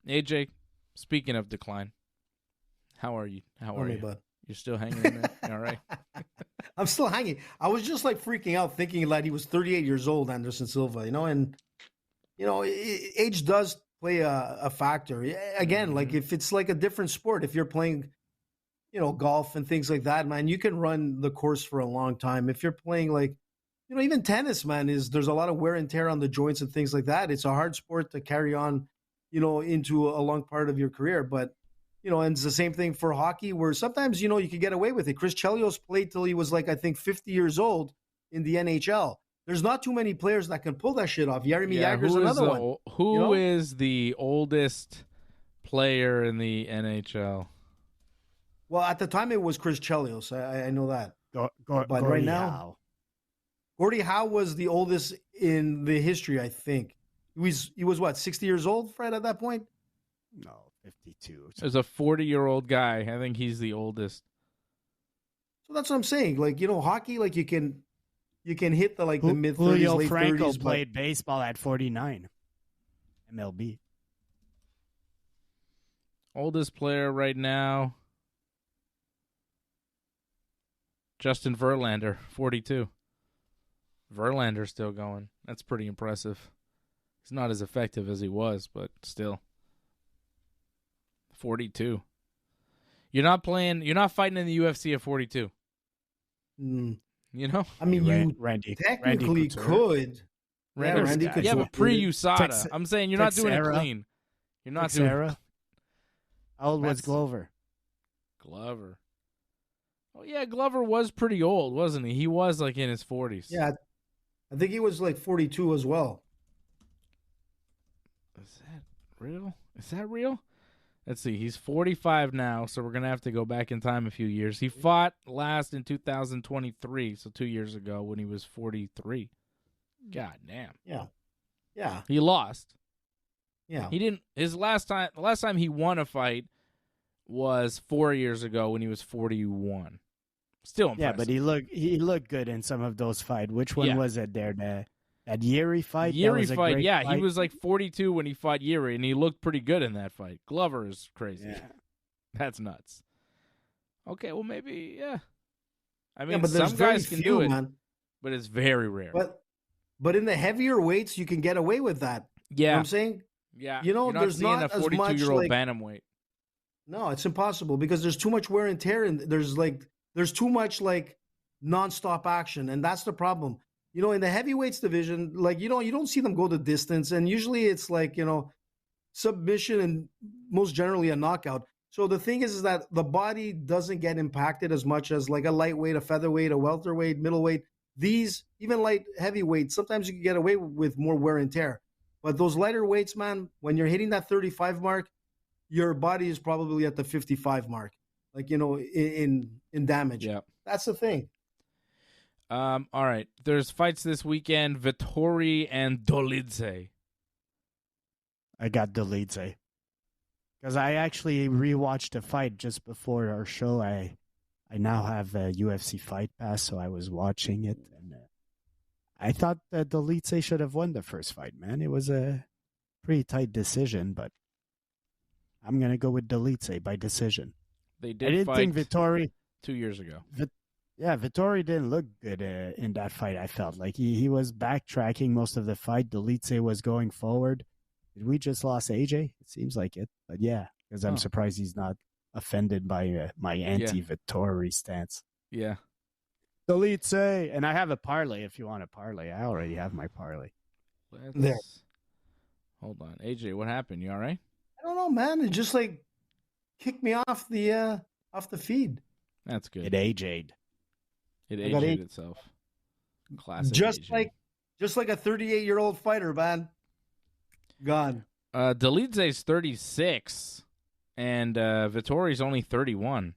AJ, speaking of decline, how are you? How are you? Bud? You're still hanging in there? All right. I'm still hanging. I was just like freaking out thinking that he was 38 years old, Anderson Silva, and age does play a factor. Again, like if it's like a different sport, if you're playing, golf and things like that, man, you can run the course for a long time. If you're playing like, even tennis, man, there's a lot of wear and tear on the joints and things like that. It's a hard sport to carry on, into a long part of your career. But, and it's the same thing for hockey where sometimes, you can get away with it. Chris Chelios played till he was like, I think 50 years old in the NHL. There's not too many players that can pull that shit off. Jeremy Jagger's another one. Who is the oldest player in the NHL? Well, at the time it was Chris Chelios. I know that. But Gordie right now, Howe. Gordie Howe was the oldest in the history, I think. He was what, 60 years old, Fred, at that point? No, 52. There's a 40-year-old guy. I think he's the oldest. So that's what I'm saying. Like, hockey, like you can hit the mid-30s, Julio late Franco 30s. played baseball at 49. MLB. Oldest player right now, Justin Verlander, 42. Verlander's still going. That's pretty impressive. He's not as effective as he was, but still. 42. You're not fighting in the UFC at 42. Mm. I mean, you Randy technically could. Randy could. Yeah, but pre-USADA. I'm saying you're not doing it clean. You're not doing it. How old was Glover? Glover. Oh, yeah, Glover was pretty old, wasn't he? He was like in his 40s. Yeah, I think he was like 42 as well. Is that real? Let's see. He's 45 now, so we're going to have to go back in time a few years. He fought last in 2023, so 2 years ago when he was 43. God damn. Yeah. He lost. Yeah. He didn't. The last time he won a fight was 4 years ago when he was 41. Still impressive. Yeah, but he looked good in some of those fights. Which one was it there? That Yuri fight? Yuri fight, fight. He was like 42 when he fought Yuri, and he looked pretty good in that fight. Glover is crazy. Yeah. That's nuts. Okay, well, maybe, yeah. I mean, but some guys can do it, man. But it's very rare. But in the heavier weights, you can get away with that. Yeah. You know what I'm saying? Yeah. You're not there's seeing not a 42-year-old bantamweight. No, it's impossible because there's too much wear and tear, and there's too much nonstop action, and that's the problem. In the heavyweights division, you don't see them go the distance, and usually it's submission and most generally a knockout. So the thing is that the body doesn't get impacted as much as a lightweight, a featherweight, a welterweight, middleweight. These, even light heavyweights, sometimes you can get away with more wear and tear. But those lighter weights, man, when you're hitting that 35 mark, your body is probably at the 55 mark, in damage. Yeah. That's the thing. All right. There's fights this weekend, Vettori and Dolidze. I got Dolidze. Because I actually rewatched a fight just before our show. I now have a UFC Fight Pass, so I was watching it. And I thought that Dolidze should have won the first fight, man. It was a pretty tight decision, but I'm going to go with Dolidze by decision. They did I didn't fight think Vettori 2 years ago. Vettori didn't look good in that fight, I felt. Like he was backtracking most of the fight. Dolidze was going forward. Did we just lost AJ? It seems like it. But yeah, because I'm surprised he's not offended by my anti-Vettori stance. Yeah. Dolidze. And I have a parlay if you want a parlay. I already have my parlay. Hold on. AJ, what happened? You all right? I don't know, man. It just kicked me off the feed. That's good. It AJ'd. It aged itself. Classic. Just aging. like a 38-year-old fighter, man. Gone. Dolidze's 36, and Vettori's only 31.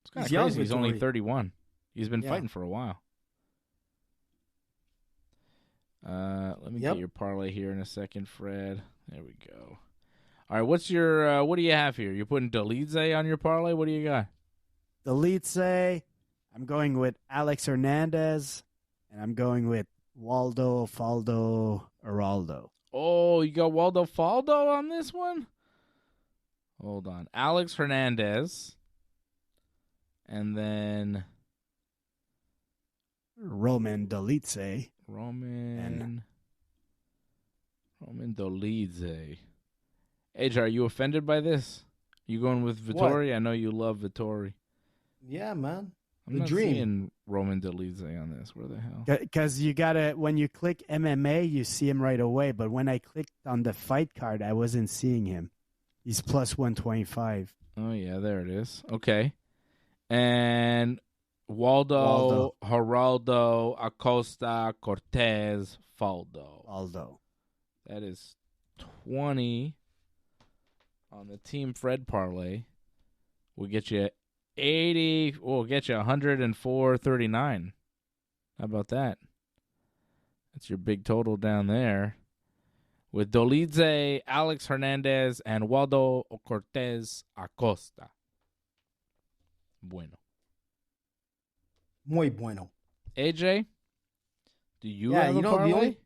It's kind of crazy. He's only 31. He's been fighting for a while. Let me get your parlay here in a second, Fred. There we go. All right, what's your what do you have here? You're putting Dolidze on your parlay? What do you got? Dolidze. I'm going with Alex Hernandez, and I'm going with Waldo, Faldo, Geraldo. Oh, you got Waldo Faldo on this one? Hold on. Alex Hernandez. And then Roman Dolidze. Roman Dolidze. AJ, are you offended by this? You going with Vettori? What? I know you love Vettori. Yeah, man. I'm not seeing Roman Dolidze on this. Where the hell? Because you gotta, when you click MMA, you see him right away. But when I clicked on the fight card, I wasn't seeing him. He's plus 125. Oh yeah, there it is. Okay, and Waldo, Geraldo, Acosta, Cortez, Faldo. That is 20 on the Team Fred parlay. We'll get you 80. We'll get you 104.39. How about that? That's your big total down there. With Dolidze, Alex Hernandez, and Waldo Cortez Acosta. Bueno. Muy bueno. AJ, do you have a parlay?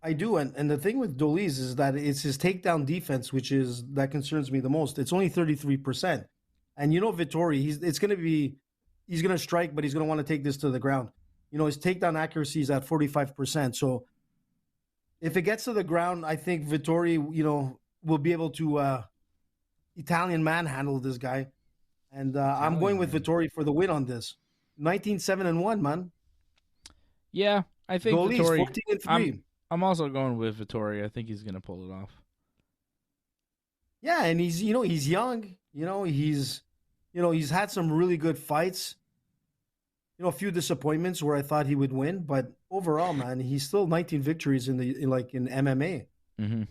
I do, and the thing with Dolidze is that it's his takedown defense, that concerns me the most. It's only 33%. And Vettori, he's going to strike, but he's going to want to take this to the ground. His takedown accuracy is at 45%. So if it gets to the ground, I think Vettori, will be able to Italian manhandle this guy. And I'm going with Vettori for the win on this. 19-7-1, man. Yeah, I think Dolidze, Vettori. 14-3. I'm also going with Vettori. I think he's going to pull it off. Yeah, and he's young. He's had some really good fights. A few disappointments where I thought he would win, but overall, man, he's still 19 victories in MMA. Mm-hmm.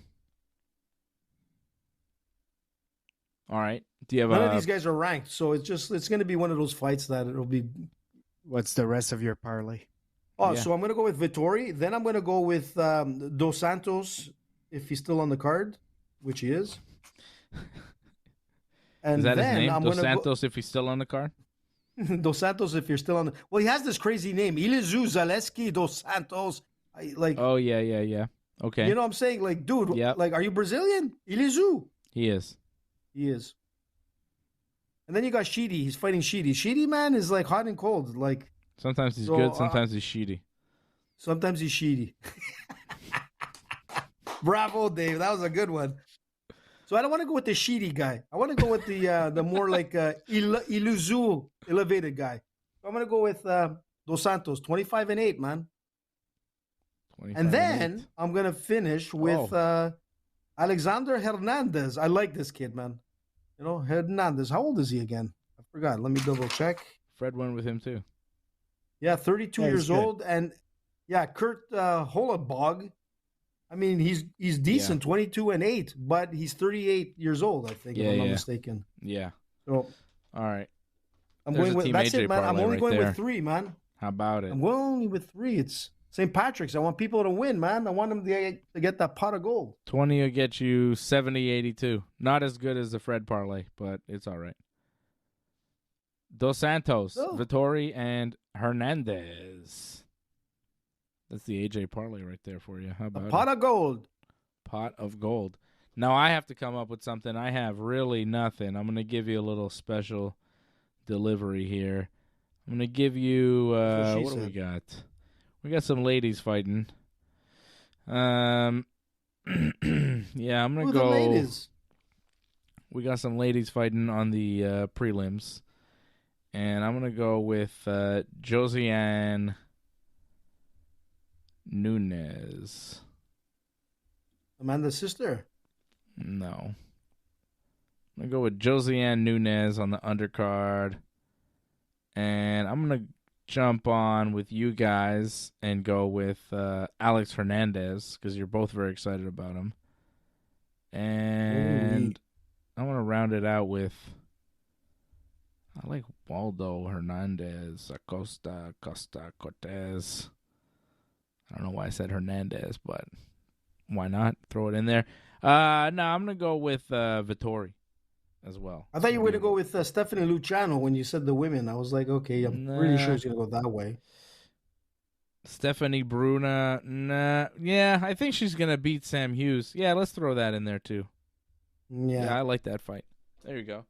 All right. Do you have None of these guys are ranked, so it's going to be one of those fights that it'll be. What's the rest of your parlay? Oh, yeah. So I'm going to go with Vettori. Then I'm going to go with Dos Santos if he's still on the card, which he is. And is that then his name? I'm Dos Santos if he's still on the card? Dos Santos if you're still on the... Well, he has this crazy name. Ilizu Zaleski Dos Santos. Oh, yeah. Okay. You know what I'm saying? Like, dude, yep. Are you Brazilian? Ilizu. He is. And then you got Sheedy. He's fighting Sheedy. Sheedy, man, is like hot and cold. Like sometimes he's good, sometimes he's Sheedy. Sometimes he's Sheedy. Bravo, Dave. That was a good one. So I don't want to go with the Sheedy guy. I want to go with the more like Ilizu elevated guy. So I'm going to go with Dos Santos, 25-8, man. And then I'm going to finish with Alexander Hernandez. I like this kid, man. Hernandez. How old is he again? I forgot. Let me double check. Fred went with him too. Yeah, 32 years old. And yeah, Kurt Holabog. I mean, he's decent, 22-8, but he's 38 years old, I think, if I'm not mistaken. Yeah. So, all right. I'm going with that's it, man. I'm only going with 3, man. How about it? I'm going only with 3. It's St. Patrick's. I want people to win, man. I want them to get that pot of gold. 20 will get you 70-82. Not as good as the Fred parlay, but it's all right. Dos Santos, Vettori, and Hernandez. That's the AJ parlay right there for you. How about pot of gold? Pot of gold. Now I have to come up with something. I have really nothing. I'm going to give you a little special delivery here. I'm going to give you what do we got? We got some ladies fighting. Yeah, I'm going to go. The ladies? We got some ladies fighting on the prelims. And I'm going to go with Josiane Nunes. Amanda's sister? No. I'm going to go with Josiane Nunes on the undercard. And I'm going to jump on with you guys and go with Alex Hernandez because you're both very excited about him. And I want to round it out with, I like Waldo Hernandez, Acosta, Cortez. I don't know why I said Hernandez, but why not? Throw it in there. No, I'm going to go with Vettori as well. I thought you were going to go with Stephanie Luciano when you said the women. I was like, okay, I'm pretty sure she's going to go that way. Stephanie Bruna, nah. Yeah, I think she's going to beat Sam Hughes. Yeah, let's throw that in there, too. Yeah, I like that fight. There you go.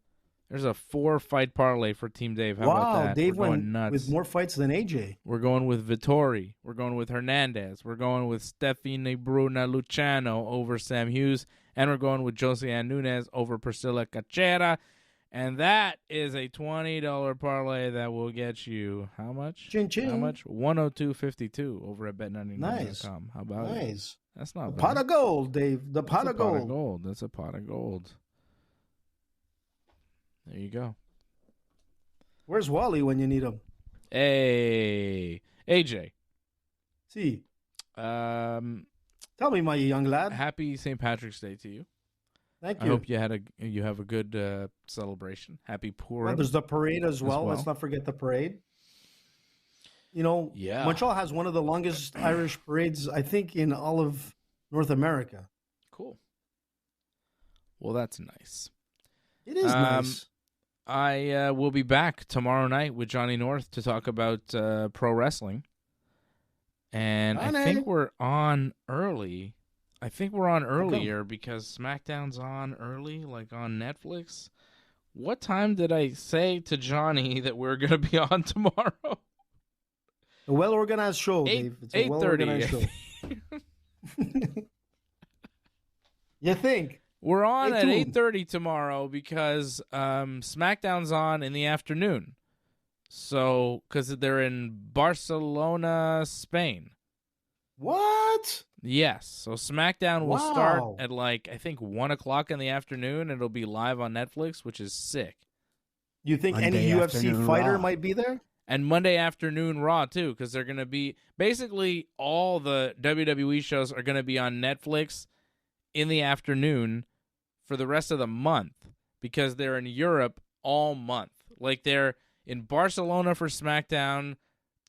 There's a 4-fight parlay for Team Dave. How about that? Dave went nuts. with more fights than AJ. We're going with Vettori. We're going with Hernandez. We're going with Stephanie Bruna Luciano over Sam Hughes. And we're going with Josiane Nunes over Priscilla Caceres. And that is a $20 parlay that will get you how much? Chin chin. How much? $102.52 over at bet99.com. Nice. How about it? Nice. That's not bad. Pot of gold, Dave. The pot of gold. That's a pot of gold. There you go. Where's Wally when you need him? Hey, AJ. See. Tell me, my young lad. Happy St. Patrick's Day to you. Thank you. I hope you have a good celebration. Happy Purim. Well, there's the parade as well. Let's not forget the parade. You know, Montreal has one of the longest Irish parades, I think, in all of North America. Cool. Well, that's nice. It is nice. I will be back tomorrow night with Johnny North to talk about pro wrestling. And I think we're on early. I think we're on earlier because SmackDown's on early, like on Netflix. What time did I say to Johnny that we're going to be on tomorrow? A well-organized show, Dave. It's a well-organized show. You think? We're on at 8:30 tomorrow because SmackDown's on in the afternoon. So, because they're in Barcelona, Spain. What? Yes. So SmackDown will start at I think 1 o'clock in the afternoon, and it'll be live on Netflix, which is sick. You think any UFC fighter might be there? And Monday afternoon Raw, too, because they're going to be basically all the WWE shows are going to be on Netflix in the afternoon for the rest of the month because they're in Europe all month. Like they're in Barcelona for SmackDown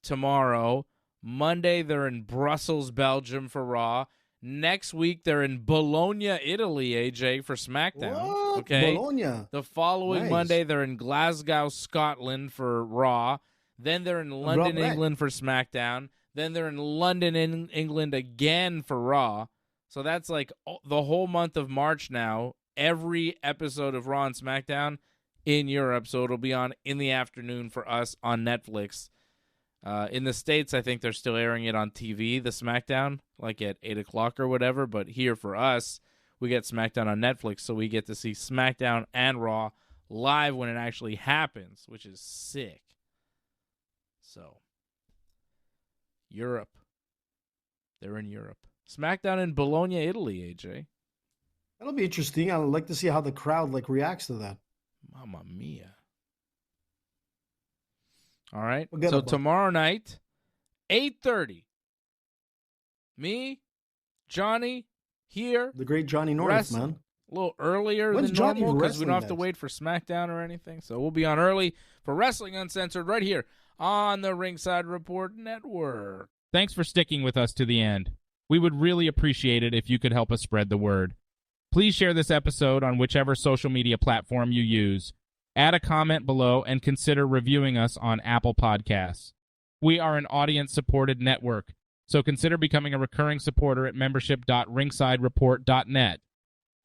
tomorrow. Monday, they're in Brussels, Belgium for Raw. Next week, they're in Bologna, Italy, AJ, for SmackDown. What? Okay? Bologna. The following Monday, they're in Glasgow, Scotland for Raw. Then they're in London, England for SmackDown. Then they're in London, England again for Raw. So that's like the whole month of March now. Every episode of Raw and SmackDown in Europe. So it'll be on in the afternoon for us on Netflix. In the States, I think they're still airing it on TV, the SmackDown, like at 8 o'clock or whatever. But here for us, we get SmackDown on Netflix, so we get to see SmackDown and Raw live when it actually happens, which is sick. So, Europe. They're in Europe. SmackDown in Bologna, Italy, AJ. That'll be interesting. I'd like to see how the crowd reacts to that. Mamma mia. All right. So tomorrow night, 8:30. Me, Johnny, here. The great Johnny North, man. A little earlier than normal because we don't have to wait for SmackDown or anything. So we'll be on early for Wrestling Uncensored right here on the Ringside Report Network. Thanks for sticking with us to the end. We would really appreciate it if you could help us spread the word. Please share this episode on whichever social media platform you use. Add a comment below and consider reviewing us on Apple Podcasts. We are an audience-supported network, so consider becoming a recurring supporter at membership.ringsidereport.net.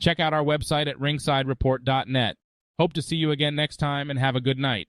Check out our website at ringsidereport.net. Hope to see you again next time and have a good night.